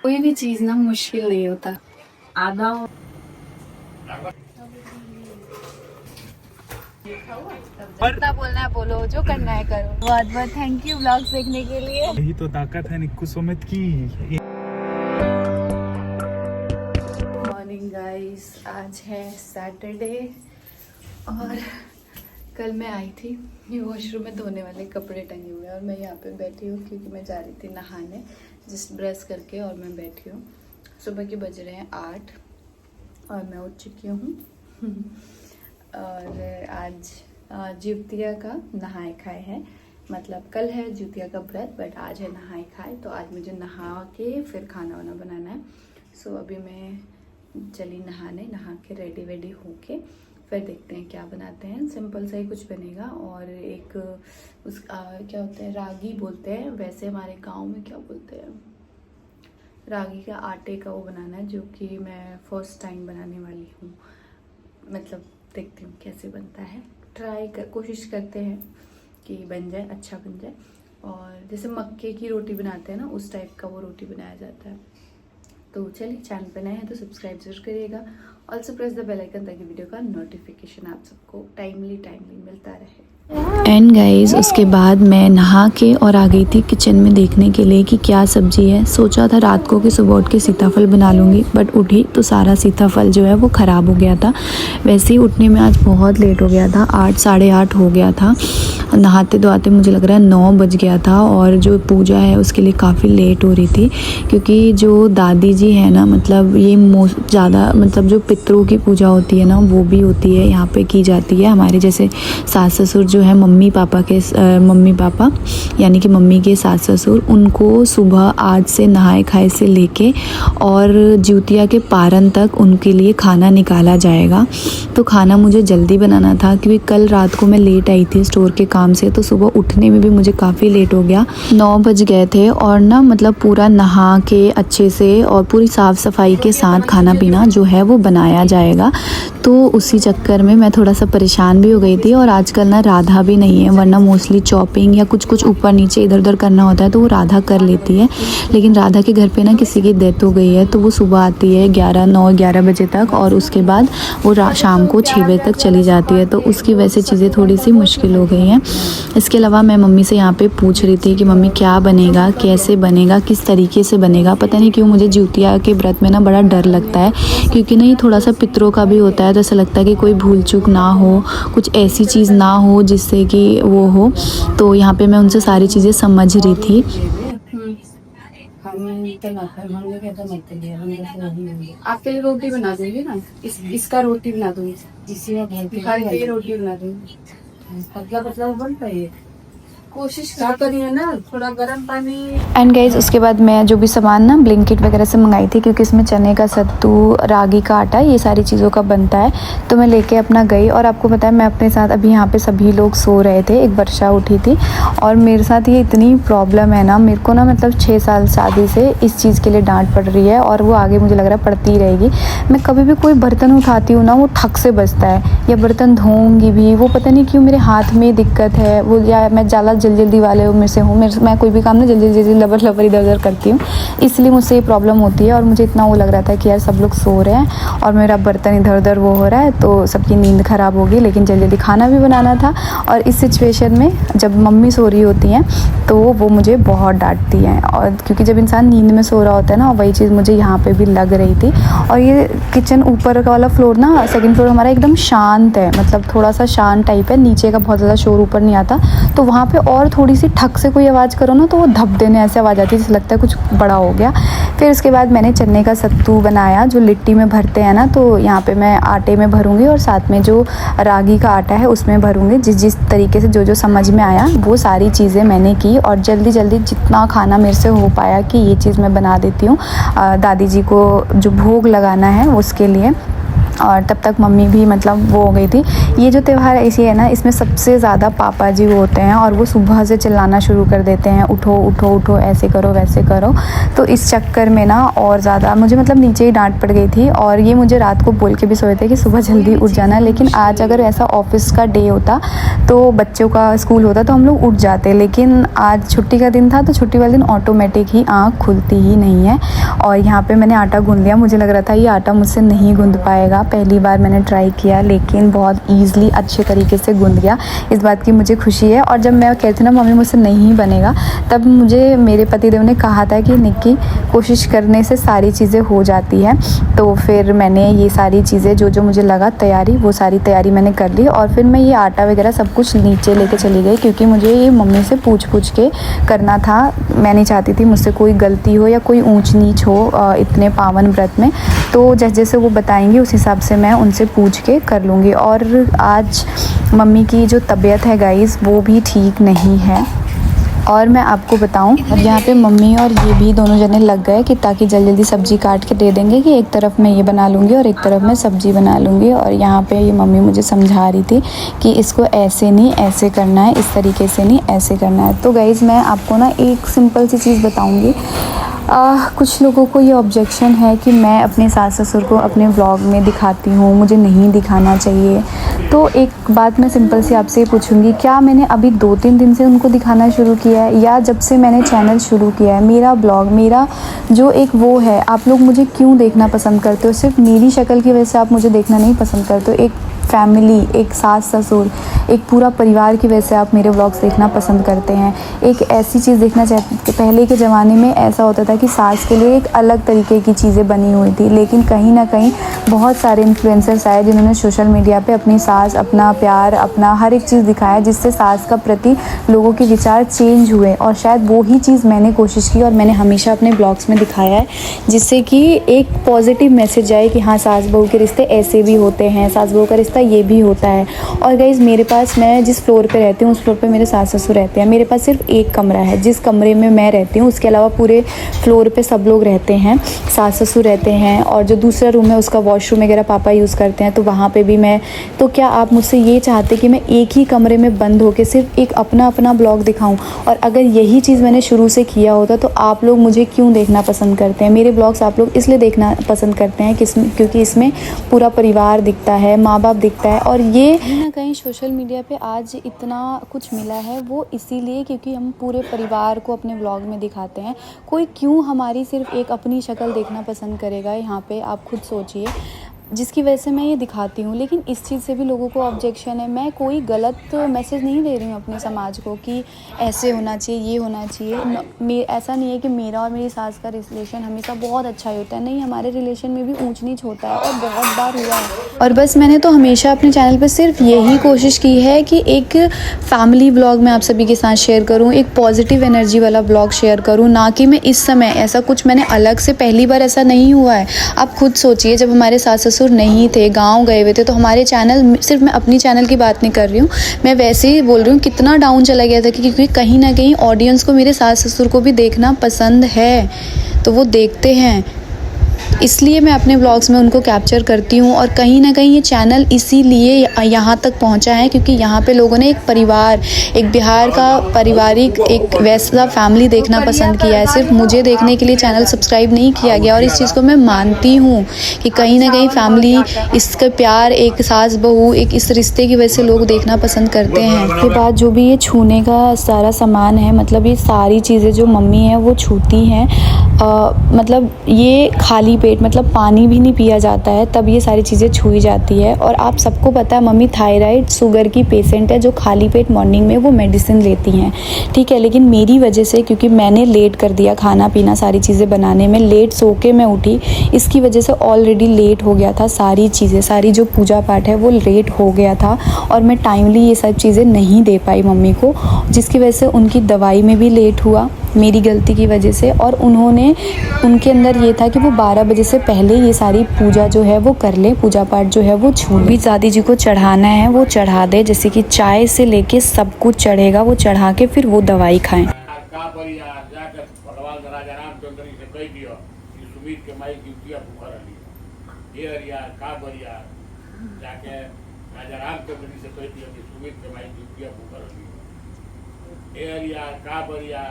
कोई भी चीज़ ना मुश्किल नहीं होता। आधा जितना बोलना है बोलो, जो करना है करो। बहुत बहुत थैंक यू व्लॉग्स देखने के लिए। यही तो ताकत है निक्कू सुमित की। मॉर्निंग गाइस, आज है सैटरडे और कल मैं आई थी। ये वॉशरूम में धोने वाले कपड़े टंगे हुए हैं और मैं यहाँ पे बैठी हूँ क्योंकि मैं जा रही थी नहाने, जस्ट ब्रश करके और मैं बैठी हूँ। सुबह के बज रहे हैं 8 और मैं उठ चुकी हूँ। और आज जितिया का नहाए खाए है, मतलब कल है जितिया का व्रत बट आज है नहाए खाए। तो आज मुझे नहा के फिर खाना वाना बनाना है। सो अभी मैं चली नहाने, नहा के रेडी वेडी होके फिर देखते हैं क्या बनाते हैं। सिंपल सा ही कुछ बनेगा। और एक क्या होता है, रागी बोलते हैं, वैसे हमारे गांव में क्या बोलते हैं, रागी का आटे का वो बनाना है, जो कि मैं फर्स्ट टाइम बनाने वाली हूँ। मतलब देखती हूँ कैसे बनता है, कोशिश करते हैं कि बन जाए, अच्छा बन जाए। और जैसे मक्के की रोटी बनाते हैं ना, उस टाइप का वो रोटी बनाया जाता है। तो चलिए, चैनल पे नए हैं तो सब्सक्राइब जरूर करिएगा। Also press the bell icon ताकि वीडियो का नोटिफिकेशन आप सबको टाइमली मिलता रहे। एंड गाइज उसके बाद मैं नहा के और आ गई थी किचन में देखने के लिए कि क्या सब्जी है। सोचा था रात को कि सुबह उठ के सीताफल बना लूँगी, बट उठी तो सारा सीताफल जो है वो ख़राब हो गया था। वैसे ही उठने में आज बहुत लेट हो गया था, 8 साढ़े 8 हो गया था। नहाते धोते मुझे लग रहा है 9 बज गया था। और जो पूजा है उसके लिए काफ़ी लेट हो रही थी, क्योंकि जो दादी जी है ना, मतलब ये ज़्यादा मतलब जो पितरों की पूजा होती है ना, वो भी होती है यहाँ पे की जाती है। हमारे जैसे सास ससुर जो है, मम्मी पापा यानी कि मम्मी के सास ससुर, उनको सुबह आज से नहाए खाए से लेके और जितिया के पारन तक उनके लिए खाना निकाला जाएगा। तो खाना मुझे जल्दी बनाना था क्योंकि कल रात को मैं लेट आई थी स्टोर के काम से, तो सुबह उठने में भी मुझे काफ़ी लेट हो गया, 9 बज गए थे। और ना मतलब पूरा नहा के अच्छे से और पूरी साफ़ सफाई के साथ खाना पीना जो है वो बनाया जाएगा। तो उसी चक्कर में मैं थोड़ा सा परेशान भी हो गई थी। और आजकल ना राधा भी नहीं है, वरना मोस्टली चॉपिंग या कुछ ऊपर नीचे इधर उधर करना होता है तो वो राधा कर लेती है। लेकिन राधा के घर पे ना किसी की डेथ हो गई है, तो वो सुबह आती है 9-11 बजे तक और उसके बाद वो शाम को 6 बजे तक चली जाती है। तो उसकी वजह से चीज़ें थोड़ी सी मुश्किल हो गई हैं। इसके अलावा मैं मम्मी से यहाँ पे पूछ रही थी कि मम्मी क्या बनेगा, कैसे बनेगा, किस तरीके से बनेगा। पता नहीं क्यों मुझे जितिया के व्रत में ना बड़ा डर लगता है, क्योंकि ना ये थोड़ा सा पितरों का भी होता है, तो ऐसा लगता है कि कोई भूल चूक ना हो, कुछ ऐसी चीज़ ना हो जिससे कि वो हो। तो यहाँ पे मैं उनसे सारी चीज़ें समझ रही थी। आप के लिए रोटी बना दूंगी ना, इसका रोटी बना दूंगी, ये रोटी बना दूंगी। पतला पतला बन पाए, कोशिश क्या करिए ना, थोड़ा गर्म पानी। एंड गाइज उसके बाद मैं जो भी सामान ना ब्लिंकिट वगैरह से मंगाई थी, क्योंकि इसमें चने का सत्तू, रागी का आटा, ये सारी चीज़ों का बनता है, तो मैं लेके अपना गई। और आपको पता है मैं अपने साथ अभी यहाँ पे सभी लोग सो रहे थे, एक वर्षा उठी थी। और मेरे साथ ये इतनी प्रॉब्लम है ना, मेरे को ना मतलब 6 साल शादी से इस चीज़ के लिए डांट पड़ रही है और वो आगे मुझे लग रहा है पड़ती रहेगी। मैं कभी भी कोई बर्तन उठाती हूँ ना, वो ठक से बजता है, या बर्तन धोऊंगी भी, वो पता नहीं क्यों मेरे हाथ में दिक्कत है वो, या मैं ज़्यादा जल्दी वाले में से हूँ। मैं कोई भी काम ना जल्दी लबर इधर उधर करती हूँ, इसलिए मुझसे ये प्रॉब्लम होती है। और मुझे इतना वो लग रहा था कि यार सब लोग सो रहे हैं और मेरा बर्तन इधर उधर वो हो रहा है, तो सबकी नींद ख़राब होगी। लेकिन जल्दी खाना भी बनाना था। और इस सिचुएशन में जब मम्मी सो रही होती हैं तो वो मुझे बहुत डांटती हैं, और क्योंकि जब इंसान नींद में सो रहा होता है ना, वही चीज़ मुझे यहाँ पे भी लग रही थी। और ये किचन ऊपर का वाला फ्लोर ना, सेकंड फ्लोर हमारा एकदम शांत है, मतलब थोड़ा सा शांत टाइप है, नीचे का बहुत ज़्यादा शोर ऊपर नहीं आता। तो वहाँ पे और थोड़ी सी ठक से कोई आवाज़ करो ना, तो वो धप देने ऐसे आवाज़ आती है, जैसे लगता है कुछ बड़ा हो गया। फिर उसके बाद मैंने चने का सत्तू बनाया, जो लिट्टी में भरते हैं ना, तो यहाँ पे मैं आटे में भरूँगी और साथ में जो रागी का आटा है उसमें भरूँगी। जिस तरीके से जो समझ में आया वो सारी चीज़ें मैंने की, और जल्दी जितना खाना मेरे से हो पाया कि ये चीज़ मैं बना देती हूँ। दादी जी को जो भोग लगाना है उसके लिए। और तब तक मम्मी भी मतलब वो हो गई थी। ये जो त्यौहार ऐसी है ना, इसमें सबसे ज़्यादा पापा जी होते हैं और वो सुबह से चिल्लाना शुरू कर देते हैं, उठो उठो उठो, ऐसे करो वैसे करो। तो इस चक्कर में ना और ज़्यादा मुझे मतलब नीचे ही डांट पड़ गई थी। और ये मुझे रात को बोल के भी सोए थे कि सुबह जल्दी उठ जाना। लेकिन आज अगर ऐसा ऑफिस का डे होता, तो बच्चों का स्कूल होता, तो हम लोग उठ जाते। लेकिन आज छुट्टी का दिन था, तो छुट्टी वाले दिन ऑटोमेटिक ही आँख खुलती ही नहीं है। और यहाँ पे मैंने आटा गूँध लिया। मुझे लग रहा था ये आटा मुझसे नहीं गूँध पाएगा, पहली बार मैंने ट्राई किया, लेकिन बहुत ईज़िली अच्छे तरीके से गूँध गया। इस बात की मुझे खुशी है। और जब मैं कहती ना मम्मी मुझसे नहीं बनेगा, तब मुझे मेरे पतिदेव ने कहा था कि निक्की, कोशिश करने से सारी चीज़ें हो जाती है। तो फिर मैंने ये सारी चीज़ें जो जो मुझे लगा तैयारी, वो सारी तैयारी मैंने कर ली। और फिर मैं ये आटा वगैरह सब कुछ नीचे लेके चली गई, क्योंकि मुझे ये मम्मी से पूछ के करना था। मैं नहीं चाहती थी मुझसे कोई गलती हो या कोई ऊंच नीच हो इतने पावन व्रत में। तो जैसे जैसे वो बताएंगे उस हिसाब से मैं उनसे पूछ के कर लूँगी। और आज मम्मी की जो तबीयत है गाइज़, वो भी ठीक नहीं है। और मैं आपको बताऊं, अब यहाँ पे मम्मी और ये भी दोनों जने लग गए कि ताकि जल्दी जल्दी सब्ज़ी काट के दे देंगे कि एक तरफ मैं ये बना लूँगी और एक तरफ मैं सब्ज़ी बना लूँगी। और यहाँ पे ये मम्मी मुझे समझा रही थी कि इसको ऐसे नहीं ऐसे करना है, इस तरीके से नहीं ऐसे करना है। तो गाइज़ मैं आपको ना एक सिंपल सी चीज़ बताऊँगी। कुछ लोगों को ये ऑब्जेक्शन है कि मैं अपने सास ससुर को अपने व्लॉग में दिखाती हूँ, मुझे नहीं दिखाना चाहिए। तो एक बात मैं सिंपल सी आपसे पूछूंगी, क्या मैंने अभी 2-3 दिन से उनको दिखाना शुरू किया है, या जब से मैंने चैनल शुरू किया है, मेरा ब्लॉग, मेरा जो एक वो है, आप लोग मुझे क्यों देखना पसंद करते हो? सिर्फ मेरी शक्ल की वजह से आप मुझे देखना नहीं पसंद करते हो। एक फैमिली, एक सास ससुर, एक पूरा परिवार की वजह से आप मेरे व्लॉग्स देखना पसंद करते हैं। एक ऐसी चीज़ देखना चाहते, पहले के ज़माने में ऐसा होता था कि सास के लिए एक अलग तरीके की चीज़ें बनी हुई थी। लेकिन कहीं ना कहीं बहुत सारे इन्फ्लुएंसर्स आए जिन्होंने सोशल मीडिया पे अपनी सास, अपना प्यार, अपना हर एक चीज़ दिखाया, जिससे सास का प्रति लोगों के विचार चेंज हुए। और शायद वो ही चीज़ मैंने कोशिश की और मैंने हमेशा अपने ब्लॉग्स में दिखाया है, जिससे कि एक पॉजिटिव मैसेज आए कि हाँ, सास बहू के रिश्ते ऐसे भी होते हैं, सास बहू का रिश्ता ये भी होता है। और गाइज़ मेरे पास, मैं जिस फ्लोर पे रहती हूँ उस फ्लोर पे मेरे सास ससुर रहते हैं। मेरे पास सिर्फ एक कमरा है जिस कमरे में मैं रहती हूँ, उसके अलावा पूरे फ्लोर पे सब लोग रहते हैं, सास ससुर रहते हैं। और जो दूसरा रूम है उसका वॉशरूम वगैरह पापा यूज़ करते हैं, तो वहाँ पे भी मैं। तो क्या आप मुझसे ये चाहते कि मैं एक ही कमरे में बंद होकर सिर्फ एक अपना अपना ब्लॉग दिखाऊं? और अगर यही चीज़ मैंने शुरू से किया होता, तो आप लोग मुझे क्यों देखना पसंद करते हैं? मेरे ब्लॉग्स आप लोग इसलिए देखना पसंद करते हैं क्योंकि इसमें पूरा परिवार दिखता है, माँ बाप दिखता है। और ये कहीं ना कहीं सोशल मीडिया पे आज इतना कुछ मिला है, वो इसीलिए क्योंकि हम पूरे परिवार को अपने व्लॉग में दिखाते हैं। कोई क्यों हमारी सिर्फ एक अपनी शक्ल देखना पसंद करेगा? यहाँ पे आप खुद सोचिए, जिसकी वजह से मैं ये दिखाती हूँ। लेकिन इस चीज़ से भी लोगों को ऑब्जेक्शन है। मैं कोई गलत मैसेज नहीं दे रही हूँ अपने समाज को कि ऐसे होना चाहिए, ये होना चाहिए। ऐसा नहीं है कि मेरा और मेरी सास का रिलेशन हमेशा बहुत अच्छा ही होता है, नहीं, हमारे रिलेशन में भी ऊंच नीच होता है और बहुत बार हुआ है। और बस मैंने तो हमेशा अपने चैनल पर सिर्फ यही कोशिश की है कि एक फैमिली ब्लॉग मैं आप सभी के साथ शेयर करूँ, एक पॉजिटिव एनर्जी वाला ब्लॉग शेयर करूँ, ना कि मैं इस समय ऐसा कुछ मैंने अलग से, पहली बार ऐसा नहीं हुआ है। आप खुद सोचिए, जब हमारे सास ससुर नहीं थे, गांव गए हुए थे, तो हमारे चैनल, सिर्फ मैं अपनी चैनल की बात नहीं कर रही हूँ, मैं वैसे ही बोल रही हूँ, कितना डाउन चला गया था। क्योंकि कहीं ना कहीं ऑडियंस को मेरे सास ससुर को भी देखना पसंद है, तो वो देखते हैं, इसलिए मैं अपने ब्लॉग्स में उनको कैप्चर करती हूँ। और कहीं ना कहीं ये चैनल इसीलिए यहाँ तक पहुँचा है, क्योंकि यहाँ पे लोगों ने एक परिवार, एक बिहार का पारिवारिक एक वैसा फैमिली देखना पसंद किया है। सिर्फ मुझे देखने के लिए चैनल सब्सक्राइब नहीं किया गया। और इस चीज़ को मैं मानती हूँ कि कहीं ना कहीं फैमिली, इसका प्यार, एक सास बहू, एक इस रिश्ते की वजह से लोग देखना पसंद करते हैं। इसके बाद जो भी ये छूने का सारा सामान है, मतलब ये सारी चीज़ें जो मम्मी है वो छूती हैं, मतलब ये खाली पेट, मतलब पानी भी नहीं पिया जाता है, तब ये सारी चीज़ें छुई जाती है। और आप सबको पता है मम्मी थायराइड शुगर की पेशेंट है, जो खाली पेट मॉर्निंग में वो मेडिसिन लेती हैं, ठीक है। लेकिन मेरी वजह से, क्योंकि मैंने लेट कर दिया खाना पीना, सारी चीज़ें बनाने में, लेट सो के मैं उठी, इसकी वजह से ऑलरेडी लेट हो गया था। सारी चीज़ें, सारी जो पूजा पाठ है वो लेट हो गया था, और मैं टाइमली ये सब चीज़ें नहीं दे पाई मम्मी को, जिसकी वजह से उनकी दवाई में भी लेट हुआ, मेरी गलती की वजह से। और उनके अंदर ये था कि वो 12 बजे से पहले ये सारी पूजा जो है वो कर ले, पूजा पाठ जो है वो छू भी दादी जी को चढ़ाना है वो चढ़ा दे, जैसे कि चाय से लेके सब कुछ चढ़ेगा, वो चढ़ा के फिर वो दवाई खाएं। ये हरिया का बढ़िया जाके राजा रामचंद्र जी से कहती है कि सुमित के माई द्वितीय भूखर होगी ये हरिया का बढ़िया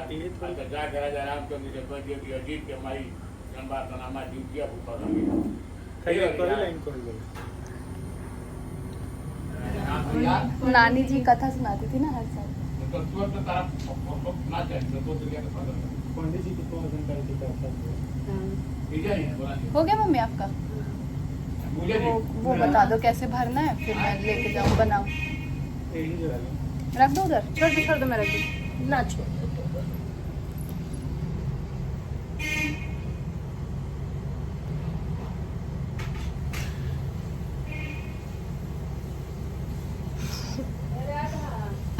जाके राजा रामचंद्र जी से कहती है कि अजीत के माई जन्मा तनामा द्वितीय भूखर होगी नानी जी कथा सुनाती थी ना हर साल। पंडित जी कितना वजन का हो गया मम्मी आपका? वो बता दो कैसे भरना है, फिर मैं लेके जाऊँ बनाऊँ। रख दो उधर, छोड़ दो मैं रख दूँ ना, छोड़ दो।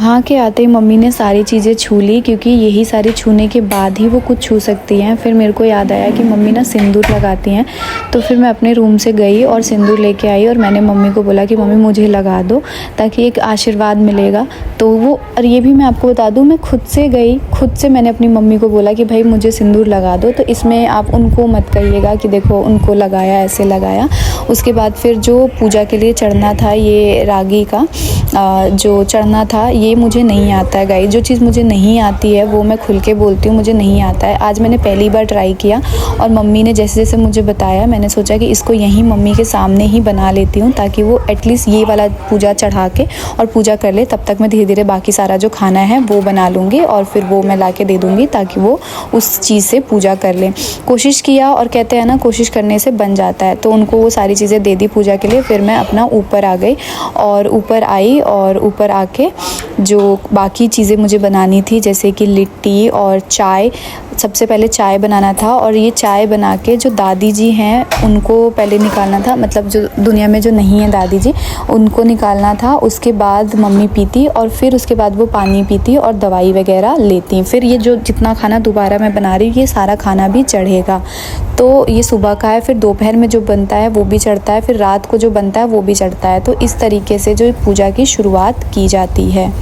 वहाँ के आते ही मम्मी ने सारी चीज़ें छू ली, क्योंकि यही सारी छूने के बाद ही वो कुछ छू सकती हैं। फिर मेरे को याद आया कि मम्मी ना सिंदूर लगाती हैं, तो फिर मैं अपने रूम से गई और सिंदूर लेके आई और मैंने मम्मी को बोला कि मम्मी मुझे लगा दो ताकि एक आशीर्वाद मिलेगा। तो वो, और ये भी मैं आपको बता दूँ, मैं खुद से गई, खुद से मैंने अपनी मम्मी को बोला कि भाई मुझे सिंदूर लगा दो। तो इसमें आप उनको मत कहिएगा कि देखो उनको लगाया, ऐसे लगाया। उसके बाद फिर जो पूजा के लिए चढ़ना था, ये रागी का जो चढ़ना था, ये मुझे नहीं आता है गाइस। जो चीज़ मुझे नहीं आती है वो मैं खुल के बोलती हूँ, मुझे नहीं आता है। आज मैंने पहली बार ट्राई किया और मम्मी ने जैसे जैसे मुझे बताया, मैंने सोचा कि इसको यहीं मम्मी के सामने ही बना लेती हूँ ताकि वो एटलीस्ट ये वाला पूजा चढ़ा के और पूजा कर ले। तब तक मैं धीरे धीरे बाकी सारा जो खाना है वो बना लूँगी और फिर वो मैं ला के दे दूँगी ताकि वो उस चीज़ से पूजा कर ले। कोशिश किया, और कहते हैं ना कोशिश करने से बन जाता है, तो उनको वो सारी चीज़ें दे दी पूजा के लिए। फिर मैं अपना ऊपर आ गई और ऊपर आई और ऊपर आके जो बाकी चीज़ें मुझे बनानी थी, जैसे कि लिट्टी और चाय, सबसे पहले चाय बनाना था। और ये चाय बना के जो दादी जी हैं उनको पहले निकालना था, मतलब जो दुनिया में जो नहीं है दादी जी, उनको निकालना था। उसके बाद मम्मी पीती और फिर उसके बाद वो पानी पीती और दवाई वगैरह लेती। फिर ये जो जितना खाना दोबारा मैं बना रही हूँ, ये सारा खाना भी चढ़ेगा। तो ये सुबह का है, फिर दोपहर में जो बनता है वो भी चढ़ता है, फिर रात को जो बनता है वो भी चढ़ता है। तो इस तरीके से जो पूजा की शुरुआत की जाती है।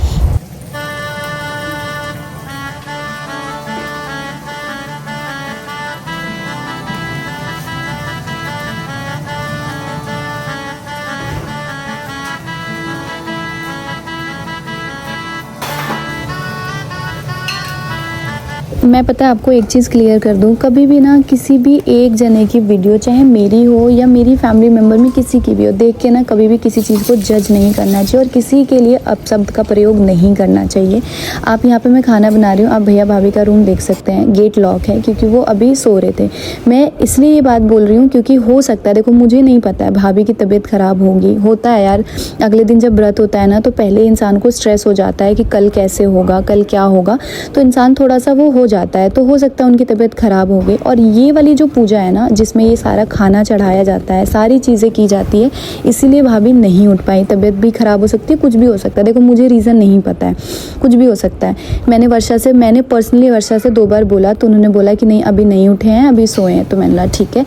मैं पता है आपको एक चीज़ क्लियर कर दूं, कभी भी ना किसी भी एक जने की वीडियो, चाहे मेरी हो या मेरी फैमिली मेम्बर में किसी की भी हो, देख के ना कभी भी किसी चीज़ को जज नहीं करना चाहिए और किसी के लिए अपशब्द का प्रयोग नहीं करना चाहिए। आप यहाँ पे मैं खाना बना रही हूँ, आप भैया भाभी का रूम देख सकते हैं, गेट लॉक है क्योंकि वो अभी सो रहे थे। मैं इसलिए ये बात बोल रही हूँ क्योंकि हो सकता है, देखो मुझे नहीं पता है, भाभी की तबीयत ख़राब होगी, होता है यार। अगले दिन जब व्रत होता है ना तो पहले इंसान को स्ट्रेस हो जाता है कि कल कैसे होगा, कल क्या होगा, तो इंसान थोड़ा सा वो हो जाता है। तो हो सकता है उनकी तबीयत ख़राब हो गई। और ये वाली जो पूजा है ना, जिसमें ये सारा खाना चढ़ाया जाता है, सारी चीज़ें की जाती है, इसीलिए भाभी नहीं उठ पाई। तबीयत भी ख़राब हो सकती है, कुछ भी हो सकता है। देखो मुझे रीज़न नहीं पता है, कुछ भी हो सकता है। मैंने पर्सनली वर्षा से 2 बार बोला तो उन्होंने बोला कि नहीं अभी नहीं उठे हैं, अभी सोए हैं। तो मैंने बोला ठीक है।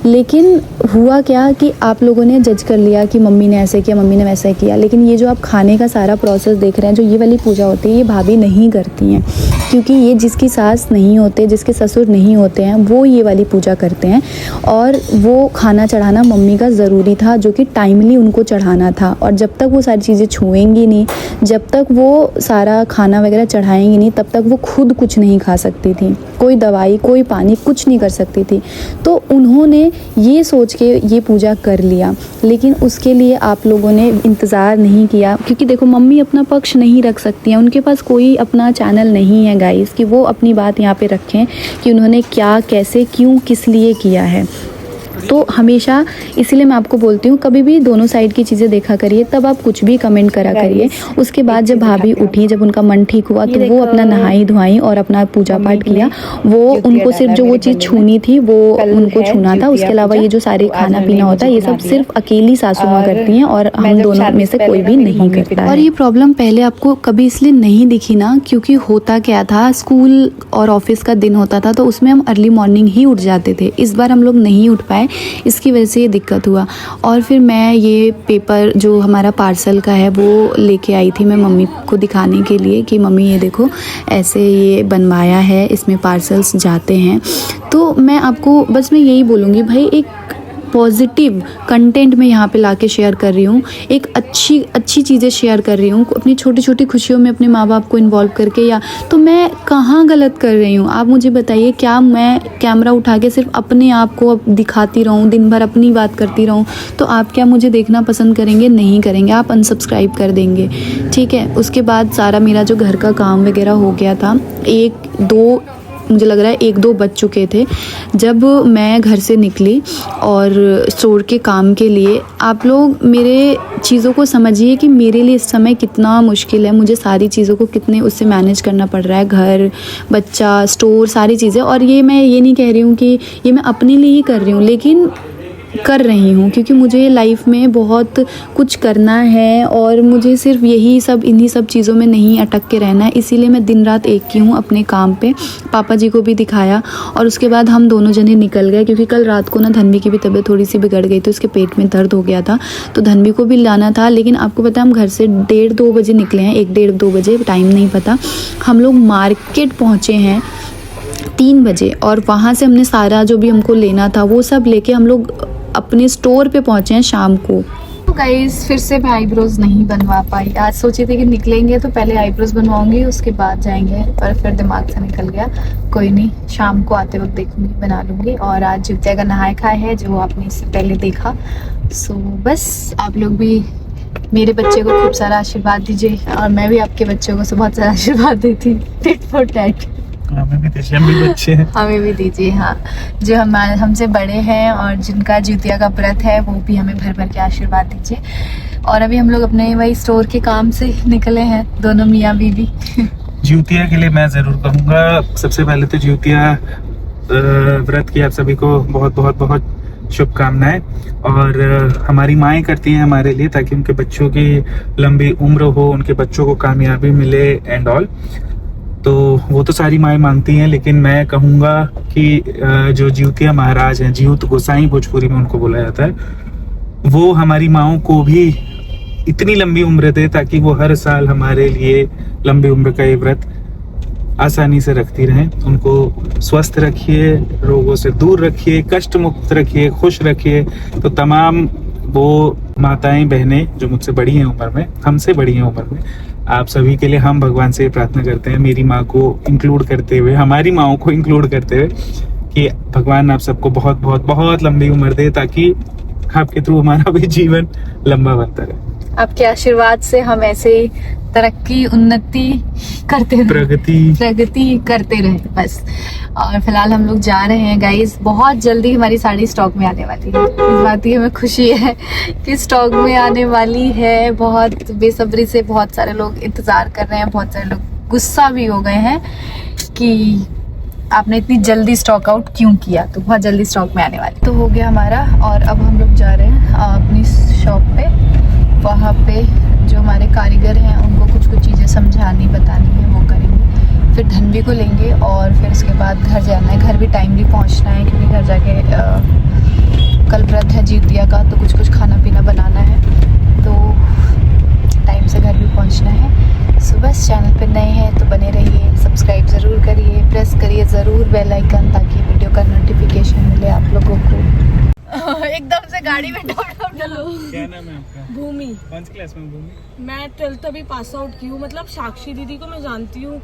लेकिन हुआ क्या कि आप लोगों ने जज कर लिया कि मम्मी ने ऐसे किया, मम्मी ने वैसा किया। लेकिन ये जो आप खाने का सारा प्रोसेस देख रहे हैं, जो ये वाली पूजा होती है, ये भाभी नहीं करती हैं, क्योंकि ये जिसकी सास नहीं होते, जिसके ससुर नहीं होते हैं, वो ये वाली पूजा करते हैं। और वो खाना चढ़ाना मम्मी का ज़रूरी था, जो कि टाइमली उनको चढ़ाना था। और जब तक वो सारी चीज़ें छुएंगी नहीं, जब तक वो सारा खाना वगैरह चढ़ाएंगी नहीं, तब तक वो खुद कुछ नहीं खा सकती थी, कोई दवाई, कोई पानी, कुछ नहीं कर सकती थी। तो उन्होंने ये सोच के ये पूजा कर लिया। लेकिन उसके लिए आप लोगों ने इंतज़ार नहीं किया, क्योंकि देखो मम्मी अपना पक्ष नहीं रख सकती हैं, उनके पास कोई अपना चैनल नहीं है गाइस कि वो अपनी बात यहाँ पे रखें कि उन्होंने क्या, कैसे, क्यों, किस लिए किया है। तो हमेशा इसीलिए मैं आपको बोलती हूँ, कभी भी दोनों साइड की चीज़ें देखा करिए, तब आप कुछ भी कमेंट करा करिए। उसके बाद जब भाभी उठी, जब उनका मन ठीक हुआ, तो वो अपना नहाई धुआई और अपना पूजा पाठ किया। वो उनको सिर्फ जो वो चीज़ छूनी थी वो उनको छूना था, उसके अलावा ये जो सारे खाना पीना होता है, ये सब सिर्फ अकेली सासू माँ करती हैं और हम दोनों में से कोई भी नहीं करता है। और ये प्रॉब्लम पहले आपको कभी इसलिए नहीं दिखी ना, क्योंकि होता क्या था, स्कूल और ऑफिस का दिन होता था तो उसमें हम अर्ली मॉर्निंग ही उठ जाते थे। इस बार हम लोग नहीं उठ पाए, इसकी वजह से ये दिक्कत हुआ। और फिर मैं ये पेपर जो हमारा पार्सल का है वो लेके आई थी मैं मम्मी को दिखाने के लिए कि मम्मी ये देखो ऐसे ये बनवाया है, इसमें पार्सल्स जाते हैं। तो मैं आपको बस मैं यही बोलूँगी भाई, एक पॉजिटिव कंटेंट मैं यहाँ पे लाके शेयर कर रही हूँ, एक अच्छी चीज़ें शेयर कर रही हूँ, अपनी छोटी छोटी खुशियों में अपने माँ बाप को इन्वॉल्व करके, या तो मैं कहाँ गलत कर रही हूँ? आप मुझे बताइए, क्या मैं कैमरा उठा के सिर्फ अपने आप को दिखाती रहूँ, दिन भर अपनी बात करती रहूँ, तो आप क्या मुझे देखना पसंद करेंगे? नहीं करेंगे, आप अनसब्सक्राइब कर देंगे, ठीक है। उसके बाद सारा मेरा जो घर का काम वगैरह हो गया था, मुझे लग रहा है 1-2 बज चुके थे जब मैं घर से निकली और स्टोर के काम के लिए। आप लोग मेरे चीज़ों को समझिए कि मेरे लिए इस समय कितना मुश्किल है, मुझे सारी चीज़ों को कितने उससे मैनेज करना पड़ रहा है, घर, बच्चा, स्टोर, सारी चीज़ें। और मैं ये नहीं कह रही हूँ कि ये मैं अपने लिए ही कर रही हूँ, लेकिन कर रही हूँ क्योंकि मुझे लाइफ में बहुत कुछ करना है और मुझे सिर्फ इन्हीं सब चीज़ों में नहीं अटक के रहना है। इसीलिए मैं दिन रात एक की हूँ अपने काम पे। पापा जी को भी दिखाया और उसके बाद हम दोनों जने निकल गए, क्योंकि कल रात को ना धन्वी की भी तबीयत थोड़ी सी बिगड़ गई थी, उसके पेट में दर्द हो गया था, तो धन्वी को भी लाना था। लेकिन आपको पता है हम घर से 1:30-2 बजे निकले हैं, 1-1:30-2 बजे, टाइम नहीं पता। हम लोग मार्केट पहुँचे हैं 3 बजे और वहाँ से हमने सारा जो भी हमको लेना था वो सब लेके हम लोग अपने स्टोर पे पहुँचे हैं शाम को। तो गाइस फिर से मैं आईब्रोज नहीं बनवा पाई। आज सोची थी कि निकलेंगे तो पहले आईब्रोज बनवाऊंगी, उसके बाद जाएंगे, पर फिर दिमाग से निकल गया। कोई नहीं, शाम को आते वक्त देखूंगी, बना लूंगी। और आज जुतिया का नहाए खाए है जो आपने इससे पहले देखा। सो बस आप लोग भी मेरे बच्चे को खूब सारा आशीर्वाद दीजिए और मैं भी आपके बच्चों को बहुत सारा आशीर्वाद देती, टिट फॉर टैट। हमें भी दीजिए, हम भी बच्चे हैं। हमें भी दीजिए, हाँ। जो हमसे बड़े हैं और जिनका जुतिया का व्रत है वो भी हमें भर भर के आशीर्वाद दीजिए। और अभी हम लोग अपने वही स्टोर के काम से निकले हैं, दोनों मियाँ बीवी। जुतिया के लिए मैं जरूर कहूँगा, सबसे पहले तो जुतिया व्रत की आप सभी को बहुत बहुत बहुत शुभकामनाएं। और हमारी माएँ करती हैं हमारे लिए ताकि उनके बच्चों की लंबी उम्र हो, उनके बच्चों को कामयाबी मिले एंड ऑल। तो वो तो सारी माएँ मांगती हैं, लेकिन मैं कहूँगा कि जो ज्योतिया महाराज हैं, ज्योत गोसाई भोजपुरी में उनको बोला जाता है, वो हमारी माँओं को भी इतनी लंबी उम्र दे ताकि वो हर साल हमारे लिए लंबी उम्र का ये व्रत आसानी से रखती रहें। उनको स्वस्थ रखिए, रोगों से दूर रखिए, कष्ट मुक्त रखिए, खुश रखिए। तो तमाम वो माताएं बहनें जो मुझसे बड़ी हैं उम्र में, हमसे बड़ी हैं उम्र में, आप सभी के लिए हम भगवान से प्रार्थना करते हैं, मेरी माँ को इंक्लूड करते हुए, हमारी माँओं को इंक्लूड करते हुए, कि भगवान आप सबको बहुत बहुत बहुत लंबी उम्र दे ताकि आपके थ्रू हमारा भी जीवन लंबा बनता रहे। आपके आशीर्वाद से हम ऐसे ही तरक्की, उन्नति करते रहे, प्रगति करते रहे बस। और फिलहाल हम लोग जा रहे हैं गाइस, बहुत जल्दी हमारी साड़ी स्टॉक में आने वाली है। इस बात की हमें खुशी है कि स्टॉक में आने वाली है। बहुत बेसब्री से बहुत सारे लोग इंतजार कर रहे हैं, बहुत सारे लोग गुस्सा भी हो गए हैं कि आपने इतनी जल्दी स्टॉक आउट क्यों किया। तो बहुत जल्दी स्टॉक में आने वाली तो हो गया हमारा। और अब हम लोग जा रहे हैं अपनी शॉप पे। वहाँ पे जो हमारे कारीगर हैं उनको कुछ कुछ चीज़ें समझानी बतानी है, वो करेंगे। फिर धन्वी को लेंगे और फिर उसके बाद घर जाना है। घर भी टाइमली पहुँचना है क्योंकि घर जाके कल व्रत है ज्योतिया का, तो कुछ कुछ खाना पीना बनाना है, तो टाइम से घर भी पहुँचना है। सो बस चैनल पे नए हैं तो बने रहिए, सब्सक्राइब ज़रूर करिए, प्रेस करिए ज़रूर बेल आइकन ताकि वीडियो का नोटिफिकेशन मिले आप लोगों को। एकदम से गाड़ी में चलो। क्या नाम है आपका? भूमि। कौन सी क्लास में भूमि? मैं 12th अभी पास आउट की हूँ। मतलब साक्षी दीदी को मैं जानती हूँ।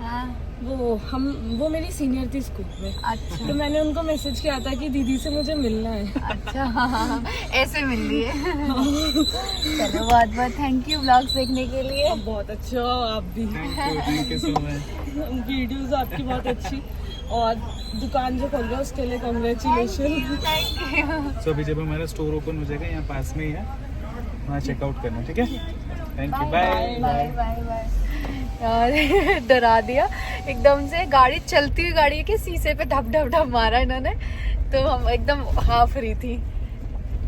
वो मेरी सीनियर थी स्कूल में। अच्छा। तो मैंने उनको मैसेज किया था कि दीदी से मुझे मिलना है। अच्छा, हाँ, ऐसे मिल लिए। चलो बहुत बहुत थैंक यू ब्लॉग्स देखने के लिए। बहुत अच्छा, आप भी। Thank you so much. Videos आपकी बहुत अच्छी, और दुकान जो खोल रहे हो उसके लिए कांग्रेचुलेशन। Thank you. सो अभी जब हमारा स्टोर ओपन हो जाएगा, यहाँ पास में ही है, वहाँ चेकआउट करना, ठीक है? Thank you, bye bye bye bye. यार डरा दिया एकदम से। गाड़ी चलती हुई गाड़ी के शीशे पे धप धप धप मारा इन्होंने, तो हम एकदम हाफ रही थी।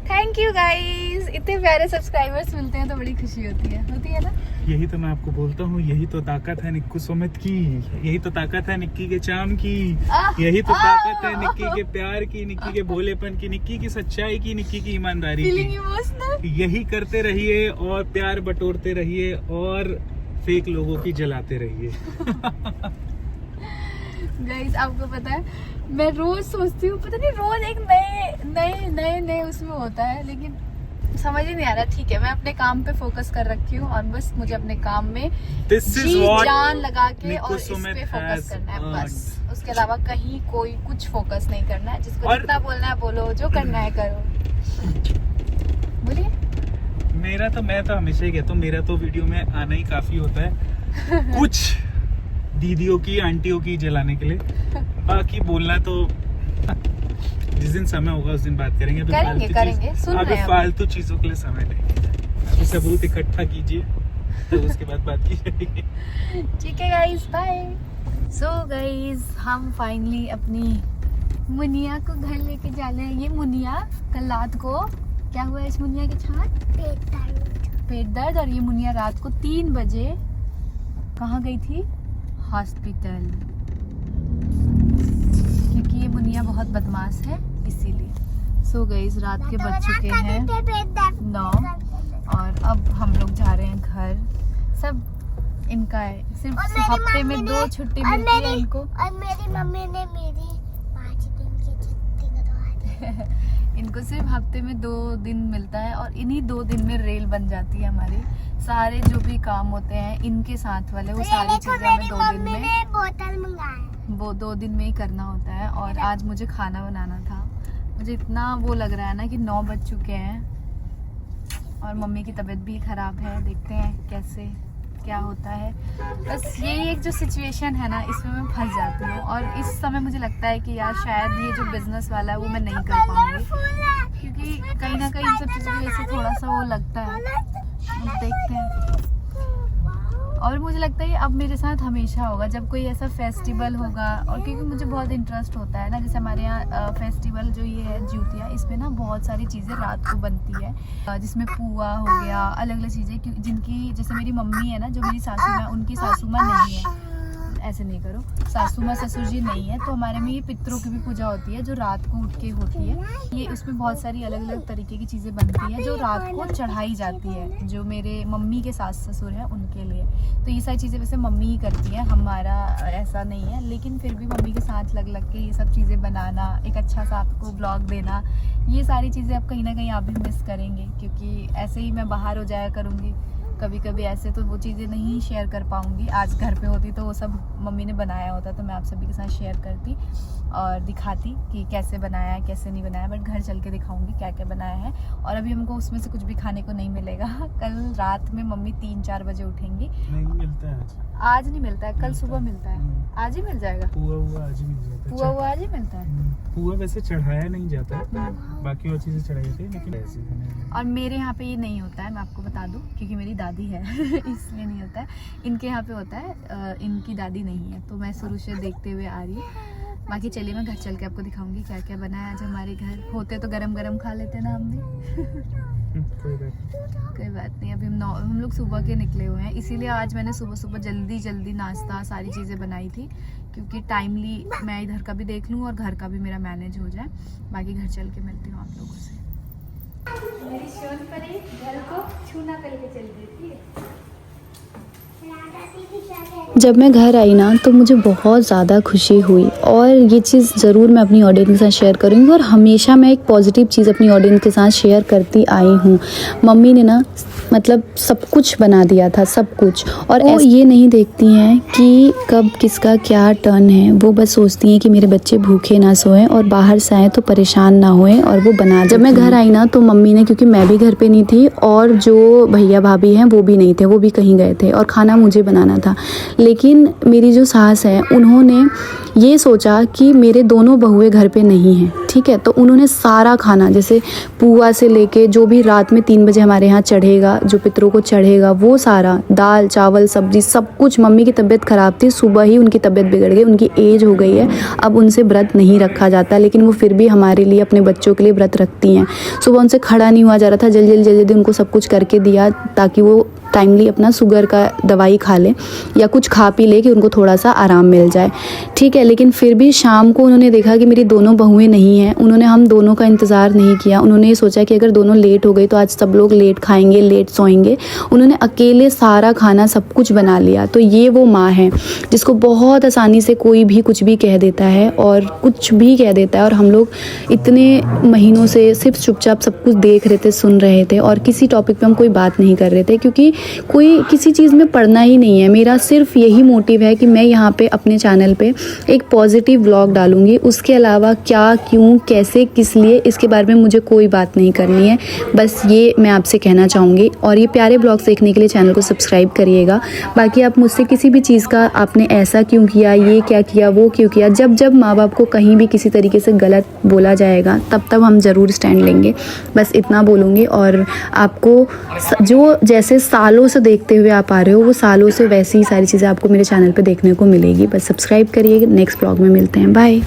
थैंक यू गाइस, इतने प्यारे सब्सक्राइबर्स मिलते हैं तो बड़ी खुशी होती है ना। यही तो मैं आपको बोलता हूँ, यही तो ताकत है निक्कू सुमित की, यही तो ताकत है निक्की के चाम की, यही तो ताकत है निक्की के प्यार की, निक्की के भोलेपन की, निक्की की सच्चाई की, निक्की की ईमानदारी की। यही करते रहिए और प्यार बटोरते रहिए और फेक लोगों की जलाते रहिए। गाइस आपको पता है मैं रोज सोचती हूँ, पता नहीं रोज एक नए उसमें होता है, लेकिन समझ ही नहीं आ रहा। ठीक है, मैं अपने काम पे फोकस कर रखी हूँ और बस मुझे अपने काम में जी जान लगा के और इस पे फोकस करना है बस। उसके अलावा कहीं कोई कुछ फोकस नहीं करना है। जिसको जितना बोलना है बोलो, जो करना है करो। बोलिए। मैं तो हमेशा ही कहता हूँ, मेरा तो वीडियो में आना ही काफी होता है कुछ दीदियों की आंटियों की जलाने के लिए। बाकी बोलना तो जिस दिन समय होगा उस दिन बात करेंगे। करेंगे अभी फालतू चीजों के लिए समय नहीं। अभी सबूत इकट्ठा कीजिए तो उसके बाद बात की जाएगी। ठीक है गाइस, बाय। सो गाइस, हम फाइनली अपनी मुनिया को घर लेके जा रहे हैं। ये मुनिया कल रात को क्या हुआ इस मुनिया के साथ? पेट दर्द। और ये मुनिया रात को 3 बजे कहाँ गई थी? हॉस्पिटल। क्योंकि ये मुनिया बहुत बदमाश है इसीलिए। सो गाइस, रात के बज चुके हैं 9 और अब हम लोग जा रहे हैं घर। सब इनका है, सिर्फ हफ्ते में 2 छुट्टी मिलती है इनको। और मेरी मम्मी ने मेरी 5 दिन की छुट्टी करवा दी। इनको सिर्फ हफ्ते में 2 दिन मिलता है और इन्हीं 2 दिन में रेल बन जाती है हमारी। सारे जो भी काम होते हैं इनके साथ वाले, वो सारी चीजें हमें 2 दिन में बोतल मंगाया, वो 2 दिन में ही करना होता है। और आज मुझे खाना बनाना था। मुझे इतना वो लग रहा है ना कि 9 बज चुके हैं और मम्मी की तबीयत भी खराब है। देखते हैं कैसे क्या होता है। बस यही एक जो सिचुएशन है ना, इसमें मैं फंस जाती हूँ। और इस समय मुझे लगता है कि यार शायद ये जो बिजनेस वाला है वो मैं नहीं कर पाऊंगी, क्योंकि कहीं ना कहीं इन सब चीज़ों की वजह से थोड़ा सा वो लगता है। देखते हैं। और मुझे लगता है अब मेरे साथ हमेशा होगा जब कोई ऐसा फेस्टिवल होगा। और क्योंकि मुझे बहुत इंटरेस्ट होता है ना, जैसे हमारे यहाँ फेस्टिवल जो ये है जिउतिया, इसमें ना बहुत सारी चीज़ें रात को बनती है, जिसमें पुआ हो गया, अलग अलग चीज़ें जिनकी, जैसे मेरी मम्मी है ना, जो मेरी सासू माँ, उनकी सासू माँ नहीं है, ऐसे नहीं करो, सासू माँ ससुर जी नहीं है, तो हमारे में ये पितरों की भी पूजा होती है जो रात को उठ के होती है। ये उसमें बहुत सारी अलग अलग तरीके की चीज़ें बनती हैं जो रात को चढ़ाई जाती है, जो मेरे मम्मी के सास ससुर हैं उनके लिए। तो ये सारी चीज़ें वैसे मम्मी ही करती है, हमारा ऐसा नहीं है, लेकिन फिर भी मम्मी के साथ लग के ये सब चीज़ें बनाना, एक अच्छा सा आपको ब्लॉग देना, ये सारी चीज़ें अब कहीं ना कहीं आप भी मिस करेंगे। क्योंकि ऐसे ही मैं बाहर हो जाया करूँगी कभी कभी, ऐसे तो वो चीज़ें नहीं शेयर कर पाऊँगी। आज घर पे होती तो वो सब मम्मी ने बनाया होता तो मैं आप सभी के साथ शेयर करती और दिखाती कि कैसे बनाया है कैसे नहीं बनाया। बट घर चल के दिखाऊंगी क्या क्या बनाया है। और अभी हमको उसमें से कुछ भी खाने को नहीं मिलेगा। कल रात में मम्मी 3-4 बजे उठेंगी। नहीं मिलता है आज नहीं मिलता है, कल सुबह मिलता है। आज ही मिल जाएगा पुआ आज ही मिल जाता है। पुआ आज ही मिलता है। पुआ वैसे चढ़ाया नहीं जाता है, बाकी और चीजें चढ़ाई जाती है, लेकिन ऐसे नहीं। और मेरे यहाँ पे ये नहीं होता है, मैं आपको बता दूं, क्योंकि मेरी दादी है इसलिए नहीं होता है। इनके यहाँ पे होता है, इनकी दादी नहीं है, तो मैं शुरू से देखते हुए आ रही हूँ। बाकी चलिए मैं घर चल के आपको दिखाऊंगी क्या क्या बना है आज हमारे घर। होते तो गरम गरम खा लेते ना हम भी। कोई बात नहीं। अभी हम लोग सुबह के निकले हुए हैं, इसीलिए आज मैंने सुबह सुबह जल्दी नाश्ता सारी चीज़ें बनाई थी, क्योंकि टाइमली मैं इधर का भी देख लूँ और घर का भी मेरा मैनेज हो जाए। बाकी घर चल के मिलती हूँ आप लोगों से। मेरी शोन पर घर को छूना करके चल रही थी। जब मैं घर आई ना तो मुझे बहुत ज़्यादा खुशी हुई, और ये चीज़ ज़रूर मैं अपनी ऑडियंस के साथ शेयर करूँगी। और हमेशा मैं एक पॉजिटिव चीज़ अपनी ऑडियंस के साथ शेयर करती आई हूँ। मम्मी ने ना मतलब सब कुछ बना दिया था, सब कुछ। और वो ये नहीं देखती हैं कि कब किसका क्या टर्न है, वो बस सोचती हैं कि मेरे बच्चे भूखे ना सोएं और बाहर से आएँ तो परेशान ना होएं, और वो बना। जब मैं घर आई ना तो मम्मी ने, क्योंकि मैं भी घर पे नहीं थी और जो भैया भाभी हैं वो भी नहीं थे, वो भी कहीं गए थे, और खाना मुझे बनाना था। लेकिन मेरी जो सास है उन्होंने ये सोचा कि मेरे दोनों बहुएं घर पे नहीं हैं, ठीक है, तो उन्होंने सारा खाना, जैसे पुआ से लेके जो भी रात में 3 बजे हमारे यहाँ चढ़ेगा, जो पितरों को चढ़ेगा, वो सारा, दाल चावल सब्जी सब कुछ। मम्मी की तबीयत ख़राब थी, सुबह ही उनकी तबीयत बिगड़ गई, उनकी एज हो गई है, अब उनसे व्रत नहीं रखा जाता, लेकिन वो फिर भी हमारे लिए, अपने बच्चों के लिए व्रत रखती हैं। सुबह उनसे खड़ा नहीं हुआ जा रहा था, जल्दी उनको सब कुछ करके दिया ताकि वो टाइमली अपना शुगर का दवाई खा ले या कुछ खा पी ले कि उनको थोड़ा सा आराम मिल जाए, ठीक है। लेकिन फिर भी शाम को उन्होंने देखा कि मेरी दोनों बहुएं नहीं हैं, उन्होंने हम दोनों का इंतज़ार नहीं किया। उन्होंने ये सोचा कि अगर दोनों लेट हो गई तो आज सब लोग लेट खाएंगे, लेट लेट सोएंगे। उन्होंने अकेले सारा खाना सब कुछ बना लिया। तो ये वो माँ है जिसको बहुत आसानी से कोई भी कुछ भी कह देता है और कुछ भी कह देता है, और हम लोग इतने महीनों से सिर्फ चुपचाप सब कुछ देख रहे थे, सुन रहे थे, और किसी टॉपिक पे हम कोई बात नहीं कर रहे थे क्योंकि कोई किसी चीज़ में पढ़ना ही नहीं है। मेरा सिर्फ यही मोटिव है कि मैं यहाँ पे अपने चैनल पे एक पॉजिटिव व्लॉग डालूंगी। उसके अलावा क्या, क्यों, कैसे, किस लिए, इसके बारे में मुझे कोई बात नहीं करनी है। बस ये मैं आपसे कहना चाहूँगी। और ये प्यारे व्लॉग्स देखने के लिए चैनल को सब्सक्राइब करिएगा। बाकी आप मुझसे किसी भी चीज़ का आपने ऐसा क्यों किया, ये क्या किया, वो क्यों किया, जब जब माँ बाप को कहीं भी किसी तरीके से गलत बोला जाएगा तब हम ज़रूर स्टैंड लेंगे। बस इतना बोलूँगी। और आपको जो जैसे सालों से देखते हुए आप आ रहे हो, वो सालों से वैसी ही सारी चीज़ें आपको मेरे चैनल पे देखने को मिलेगी। बस सब्सक्राइब करिए। नेक्स्ट ब्लॉग में मिलते हैं। बाय।